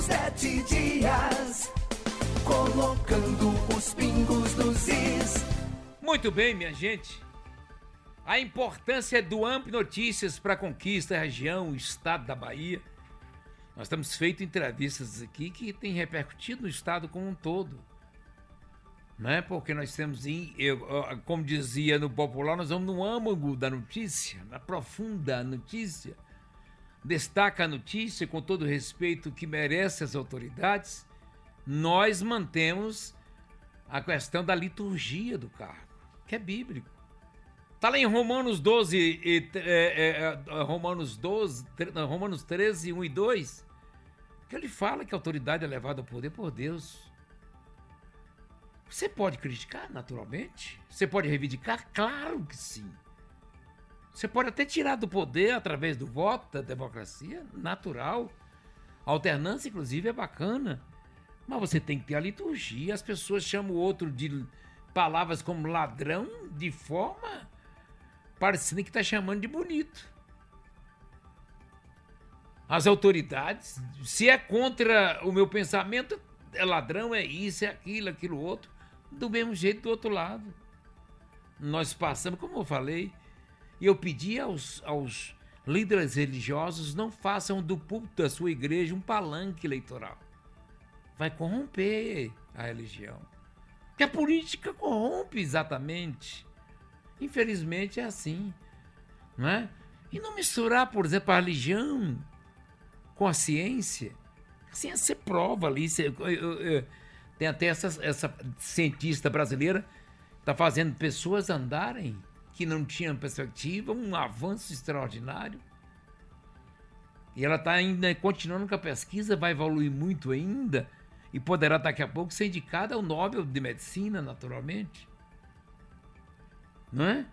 7 dias, colocando os pingos nos is. Muito bem, minha gente. A importância do AMP Notícias para a conquista da região, o estado da Bahia. Nós temos feito entrevistas aqui que têm repercutido no estado como um todo. Né? Porque nós temos, como dizia no popular, nós vamos no âmago da notícia, na profunda notícia. Destaca a notícia com todo o respeito que merece as autoridades. Nós mantemos a questão da liturgia do cargo, que é bíblico. Está lá em Romanos 12, Romanos 13, 1 e 2, que ele fala que a autoridade é levada ao poder por Deus. Você pode criticar, naturalmente. Você pode reivindicar? Claro que sim. Você pode até tirar do poder através do voto, da democracia, natural. A alternância, inclusive, é bacana. Mas você tem que ter a liturgia. As pessoas chamam o outro de palavras como ladrão de forma parecendo que está chamando de bonito. As autoridades, se é contra o meu pensamento, é ladrão, é isso, é aquilo outro. Do mesmo jeito do outro lado. Nós passamos, como eu falei, e eu pedi aos líderes religiosos, não façam do púlpito da sua igreja um palanque eleitoral. Vai corromper a religião. Porque a política corrompe exatamente. Infelizmente é assim. Não é? E não misturar, por exemplo, a religião com a ciência. A ciência prova ali. Tem até essa cientista brasileira que está fazendo pessoas andarem que não tinham perspectiva, um avanço extraordinário. E ela está ainda continuando com a pesquisa, vai evoluir muito ainda e poderá daqui a pouco ser indicada ao Nobel de Medicina, naturalmente. Não é?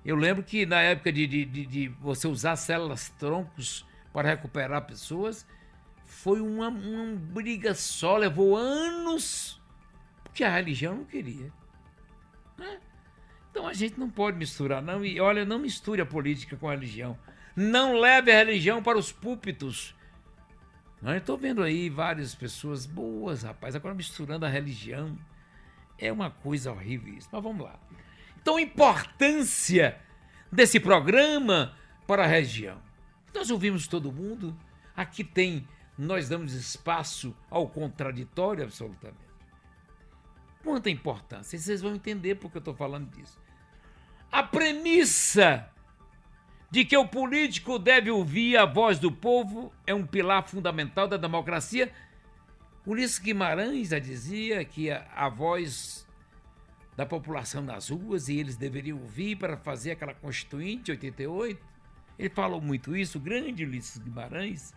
Eu lembro que na época de você usar células-troncos para recuperar pessoas, foi uma briga só, levou anos, porque a religião não queria. Né? Então a gente não pode misturar, não. E olha, não misture a política com a religião. Não leve a religião para os púlpitos. Eu estou vendo aí várias pessoas boas, rapaz, agora misturando a religião. É uma coisa horrível isso, mas vamos lá. Então, a importância desse programa para a região. Nós ouvimos todo mundo. Aqui nós damos espaço ao contraditório, absolutamente. Quanta importância. Vocês vão entender porque eu estou falando disso. A premissa de que o político deve ouvir a voz do povo é um pilar fundamental da democracia. Ulisses Guimarães já dizia que a voz da população nas ruas e eles deveriam ouvir para fazer aquela Constituinte 88. Ele falou muito isso, o grande Ulisses Guimarães.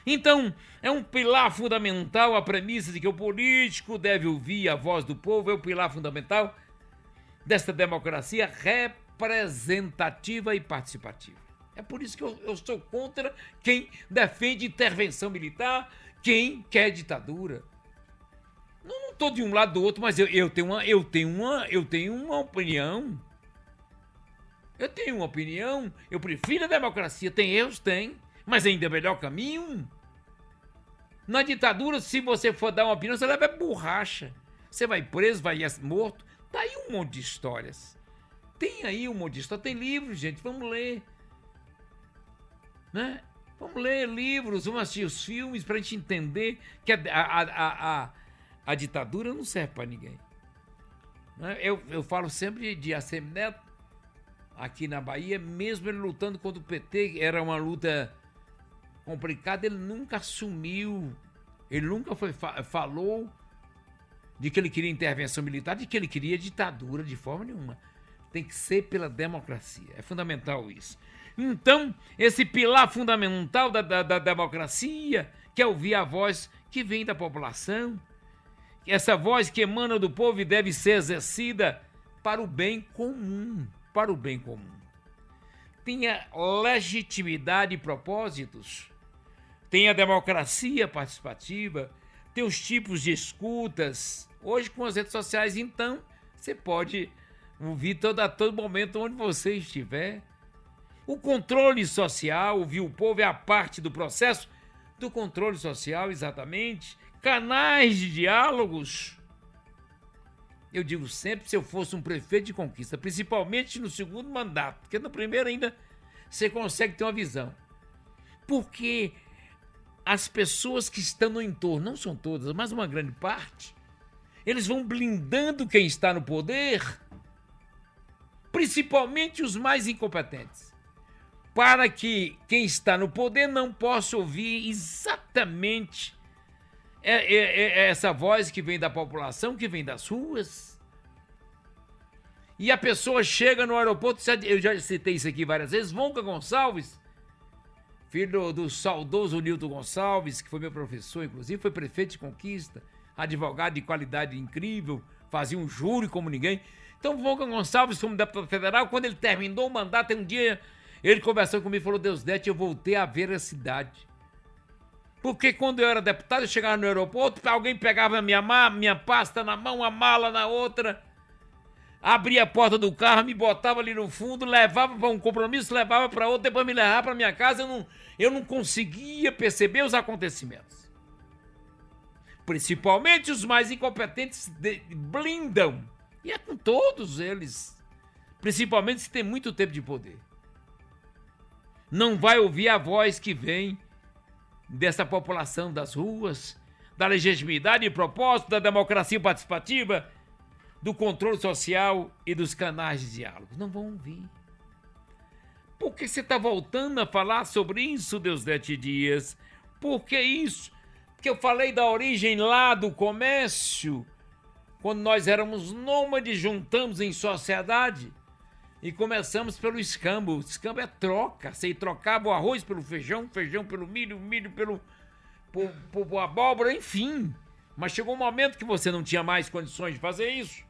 Então, é um pilar fundamental a premissa de que o político deve ouvir a voz do povo, é o pilar fundamental desta democracia representativa e participativa. É por isso que eu sou contra quem defende intervenção militar, quem quer ditadura. Não estou de um lado do outro, mas eu tenho uma opinião. Eu tenho uma opinião, eu prefiro a democracia, tem erros, tem, mas ainda é o melhor caminho. Na ditadura, se você for dar uma opinião, você leva borracha. Você vai preso, vai morto. Tá aí um monte de histórias. Tem aí um monte de histórias. Tem livros, gente, vamos ler. Né? Vamos ler livros, vamos assistir os filmes para a gente entender que a ditadura não serve para ninguém. Né? Eu falo sempre de ACM Neto, aqui na Bahia, mesmo ele lutando contra o PT, era uma luta complicada, ele nunca assumiu, ele nunca falou de que ele queria intervenção militar, de que ele queria ditadura de forma nenhuma. Tem que ser pela democracia, é fundamental isso. Então, esse pilar fundamental da democracia, que é ouvir a voz que vem da população, essa voz que emana do povo e deve ser exercida para o bem comum, para o bem comum. Tenha legitimidade e propósitos, tem a democracia participativa, tem os tipos de escutas. Hoje, com as redes sociais, então, você pode ouvir a todo momento onde você estiver. O controle social, ouvir o povo, é a parte do processo do controle social, exatamente, canais de diálogos. Eu digo sempre, se eu fosse um prefeito de Conquista, principalmente no segundo mandato, porque no primeiro ainda você consegue ter uma visão. Porque as pessoas que estão no entorno, não são todas, mas uma grande parte, eles vão blindando quem está no poder, principalmente os mais incompetentes, para que quem está no poder não possa ouvir exatamente essa voz que vem da população, que vem das ruas. E a pessoa chega no aeroporto, eu já citei isso aqui várias vezes, Vonca Gonçalves, filho do saudoso Nilton Gonçalves, que foi meu professor, inclusive, foi prefeito de Conquista, advogado de qualidade incrível, fazia um júri como ninguém. Então, Vonca Gonçalves, como deputado federal, quando ele terminou o mandato, um dia ele conversou comigo e falou: Deusdete, eu voltei a ver a cidade. Porque quando eu era deputado, eu chegava no aeroporto, alguém pegava minha pasta na mão, a mala na outra, abria a porta do carro, me botava ali no fundo, levava para um compromisso, levava para outro, depois me levava para minha casa. Eu não conseguia perceber os acontecimentos. Principalmente os mais incompetentes blindam. E é com todos eles. Principalmente se tem muito tempo de poder. Não vai ouvir a voz que vem dessa população das ruas, da legitimidade e propósito, da democracia participativa, do controle social e dos canais de diálogo. Não vão ouvir. Por que você está voltando a falar sobre isso, Deusdete Dias? Por que isso? Porque eu falei da origem lá do comércio, quando nós éramos nômades, juntamos em sociedade e começamos pelo escambo. O escambo é troca. Você trocava o arroz pelo feijão, feijão pelo milho, milho pelo abóbora, enfim. Mas chegou um momento que você não tinha mais condições de fazer isso,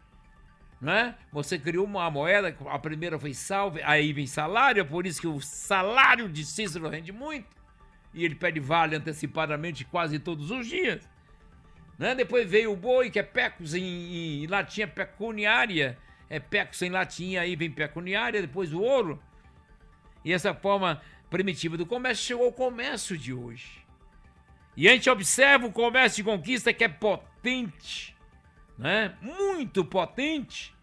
né? Você criou uma moeda, a primeira foi salve, aí vem salário, é por isso que o salário de Cícero rende muito, e ele pede vale antecipadamente quase todos os dias, né? Depois veio o boi, que é pecus em latim, é pecuniária, é pecus em latim, aí vem pecuniária, depois o ouro, e essa forma primitiva do comércio chegou ao comércio de hoje. E a gente observa o comércio de Conquista, que é potente, né? Muito potente,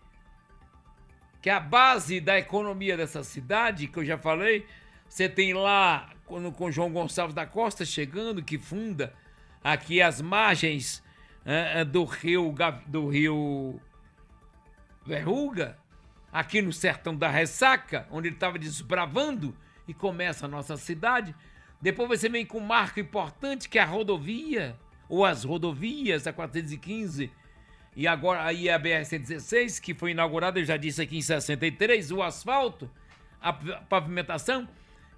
que é a base da economia dessa cidade, que eu já falei. Você tem lá com João Gonçalves da Costa chegando, que funda aqui as margens do rio Verruga, aqui no sertão da Ressaca, onde ele estava desbravando, e começa a nossa cidade. Depois você vem com um marco importante, que é a rodovia, ou as rodovias, a 415, e agora aí a BR-116, que foi inaugurada, eu já disse aqui, em 63, o asfalto, a pavimentação,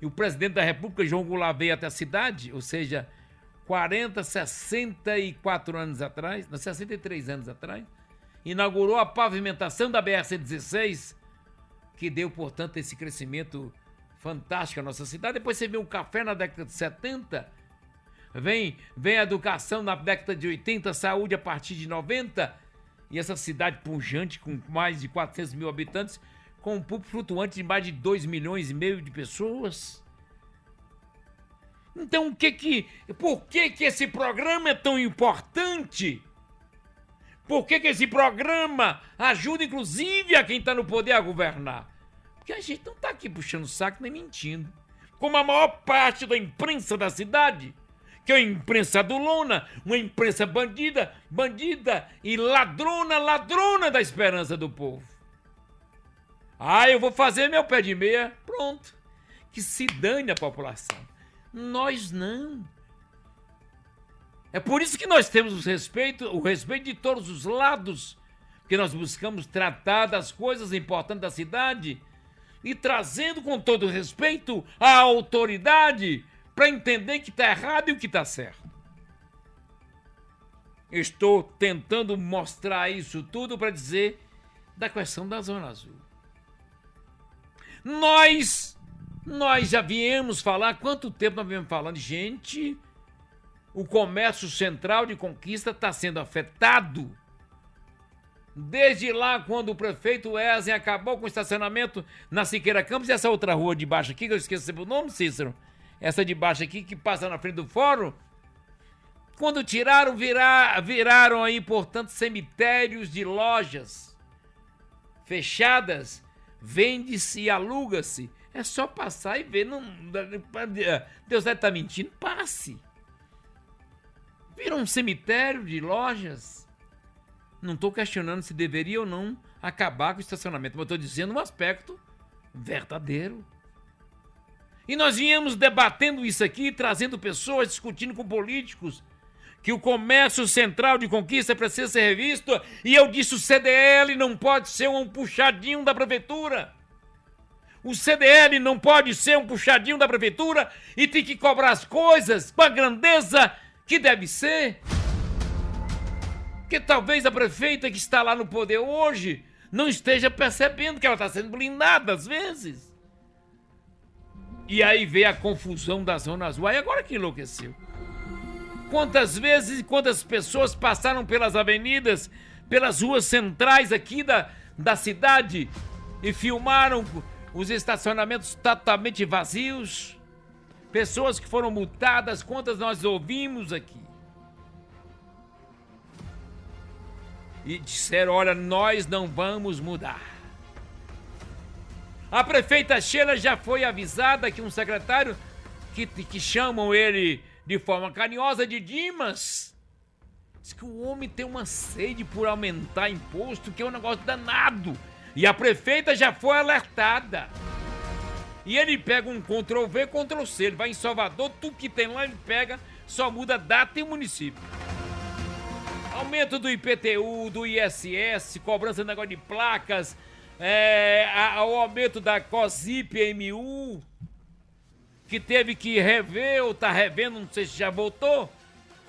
e o presidente da República, João Goulart, veio até a cidade, ou seja, 64 anos atrás, 63 anos atrás, inaugurou a pavimentação da BR-116, que deu, portanto, esse crescimento fantástico à nossa cidade. Depois você vê o café na década de 70, vem a educação na década de 80, saúde a partir de 90, e essa cidade pujante com mais de 400 mil habitantes, com um público flutuante de mais de 2,5 milhões de pessoas. Então, por que esse programa é tão importante? Por que esse programa ajuda, inclusive, a quem está no poder a governar? Porque a gente não está aqui puxando o saco nem mentindo. Como a maior parte da imprensa da cidade, que é a imprensa adulona, uma imprensa bandida e ladrona da esperança do povo. Eu vou fazer meu pé de meia, pronto. Que se dane a população. Nós não. É por isso que nós temos o respeito de todos os lados, que nós buscamos tratar das coisas importantes da cidade e trazendo com todo respeito a autoridade para entender que está errado e o que está certo. Estou tentando mostrar isso tudo para dizer da questão da Zona Azul. Nós já viemos falar, quanto tempo nós viemos falando? Gente, o comércio central de Conquista está sendo afetado. Desde lá, quando o prefeito Wesley acabou com o estacionamento na Siqueira Campos, e essa outra rua de baixo aqui, que eu esqueci o nome, Cícero, essa de baixo aqui, que passa na frente do fórum, Quando tiraram, viraram aí, portanto, cemitérios de lojas fechadas, vende-se e aluga-se. É só passar e ver. Não, Deus deve estar mentindo. Passe. Vira um cemitério de lojas. Não estou questionando se deveria ou não acabar com o estacionamento, mas estou dizendo um aspecto verdadeiro. E nós viemos debatendo isso aqui, trazendo pessoas, discutindo com políticos, que o comércio central de Conquista precisa ser revisto, e eu disse: o CDL não pode ser um puxadinho da prefeitura. O CDL não pode ser um puxadinho da prefeitura e tem que cobrar as coisas com a grandeza que deve ser. Porque talvez a prefeita que está lá no poder hoje não esteja percebendo que ela está sendo blindada às vezes. E aí veio a confusão da Zona Azul. Aí agora que enlouqueceu. Quantas vezes e quantas pessoas passaram pelas avenidas, pelas ruas centrais aqui da cidade e filmaram os estacionamentos totalmente vazios? Pessoas que foram multadas, quantas nós ouvimos aqui? E disseram: olha, nós não vamos mudar. A prefeita Sheila já foi avisada que um secretário, que chamam ele de forma carinhosa de Dimas, diz que o homem tem uma sede por aumentar imposto, que é um negócio danado. E a prefeita já foi alertada. E ele pega um Ctrl-V, Ctrl-C. Ele vai em Salvador, tudo que tem lá ele pega, só muda a data e o município. Aumento do IPTU, do ISS, cobrança de negócio de placas, o aumento da COSIP-MU, que teve que rever, ou está revendo, não sei se já voltou,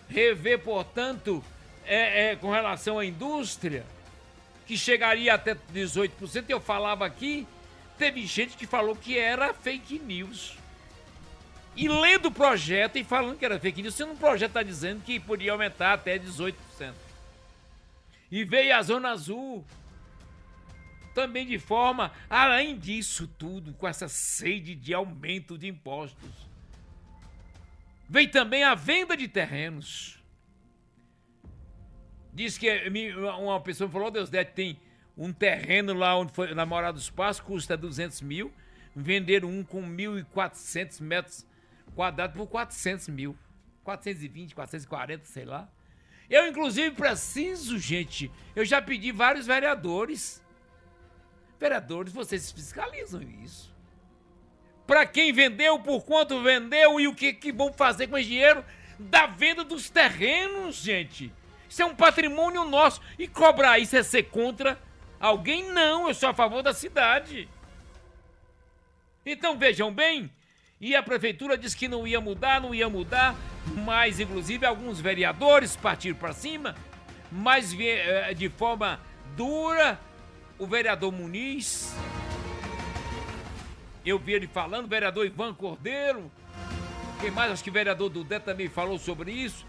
rever, portanto, com relação à indústria, que chegaria até 18%, eu falava aqui, teve gente que falou que era fake news. E lendo o projeto e falando que era fake news, sendo um projeto está dizendo que podia aumentar até 18%. E veio a Zona Azul, também de forma, além disso tudo, com essa sede de aumento de impostos. Veio também a venda de terrenos. Diz que uma pessoa me falou: Deus deve, tem um terreno lá onde foi na Morada dos Passos, custa 200 mil, venderam um com 1.400 metros quadrados por 400 mil, 420, 440, sei lá. Eu, inclusive, preciso, gente, eu já pedi vários vereadores. Vereadores, vocês fiscalizam isso. Para quem vendeu, por quanto vendeu e o que vão fazer com esse dinheiro da venda dos terrenos, gente. Isso é um patrimônio nosso. E cobrar isso é ser contra alguém? Não, eu sou a favor da cidade. Então, vejam bem, e a prefeitura disse que não ia mudar, mas, inclusive, alguns vereadores partiram para cima, mas de forma dura. O vereador Muniz, eu vi ele falando, o vereador Ivan Cordeiro, quem mais? Acho que o vereador Dudé também falou sobre isso.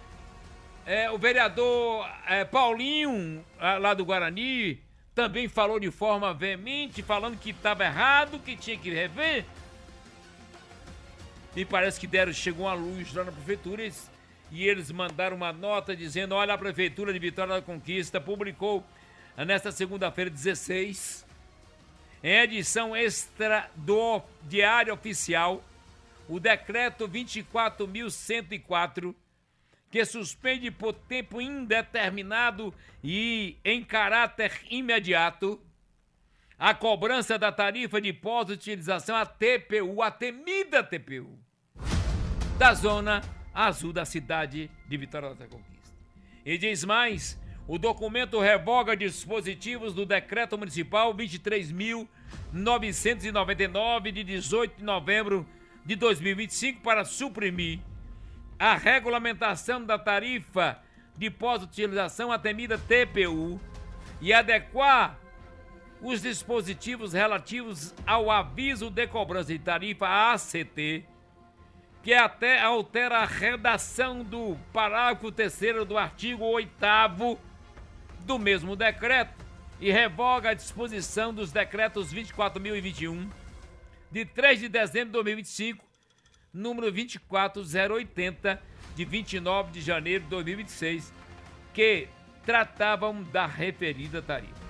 O vereador Paulinho, lá do Guarani, também falou de forma veemente, falando que estava errado, que tinha que rever. E parece que chegou uma luz lá na prefeitura e eles mandaram uma nota dizendo: olha, a prefeitura de Vitória da Conquista publicou nesta segunda-feira, 16, em edição extra do Diário Oficial, o decreto 24.104, que suspende por tempo indeterminado e em caráter imediato a cobrança da tarifa de pós-utilização, a TPU, a temida TPU, da Zona Azul da cidade de Vitória da Conquista. E diz mais: o documento revoga dispositivos do Decreto Municipal 23.999, de 18 de novembro de 2025, para suprimir a regulamentação da tarifa de pós-utilização, a temida TPU, e adequar os dispositivos relativos ao aviso de cobrança de tarifa, ACT, que até altera a redação do parágrafo 3º do artigo 8º do mesmo decreto e revoga a disposição dos decretos 24.021, de 3 de dezembro de 2025, número 24080, de 29 de janeiro de 2026, que tratavam da referida tarifa.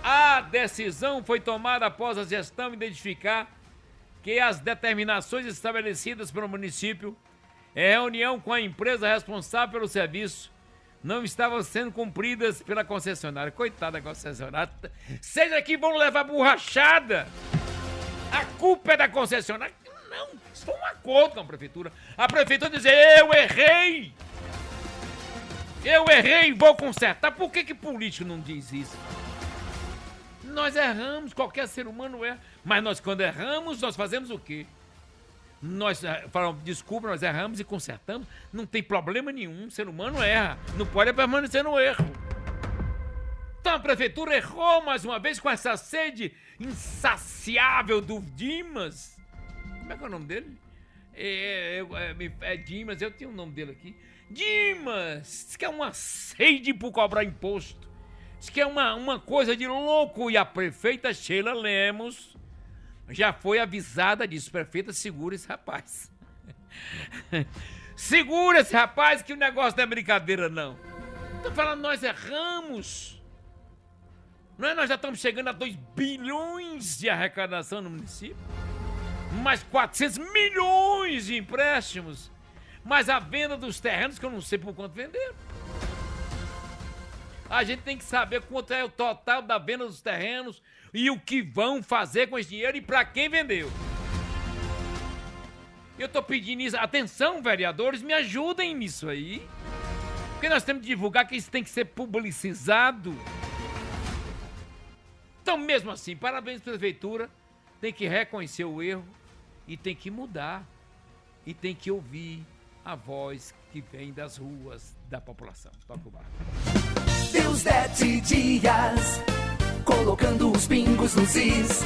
A decisão foi tomada após a gestão identificar que as determinações estabelecidas pelo município, em reunião com a empresa responsável pelo serviço, não estavam sendo cumpridas pela concessionária. Coitada da concessionária. Seja que vão levar borrachada. A culpa é da concessionária. Não, isso foi um acordo com a prefeitura. A prefeitura dizer, eu errei, vou consertar. Por que político não diz isso? Nós erramos, qualquer ser humano erra. Mas nós, quando erramos, nós fazemos o quê? Nós falamos, desculpa, nós erramos e consertamos. Não tem problema nenhum, o ser humano erra. Não pode permanecer no erro. Então a prefeitura errou mais uma vez com essa sede insaciável do Dimas. Como é que é o nome dele? É Dimas, eu tenho o nome dele aqui. Dimas! Diz que é uma sede por cobrar imposto. Diz que é uma coisa de louco. E a prefeita Sheila Lemos já foi avisada disso. Prefeita, segura esse rapaz. Segura esse rapaz que o negócio não é brincadeira, não. Tô falando, nós erramos. Não é? Nós já estamos chegando a 2 bilhões de arrecadação no município. Mais 400 milhões de empréstimos. Mais a venda dos terrenos, que eu não sei por quanto venderam. A gente tem que saber quanto é o total da venda dos terrenos e o que vão fazer com esse dinheiro e para quem vendeu. Eu tô pedindo isso. Atenção, vereadores, me ajudem nisso aí. Porque nós temos que divulgar que isso tem que ser publicizado. Então, mesmo assim, parabéns à prefeitura. Tem que reconhecer o erro e tem que mudar. E tem que ouvir a voz que vem das ruas da população. Toca o barco. Deusdete Dias, colocando os pingos nos is.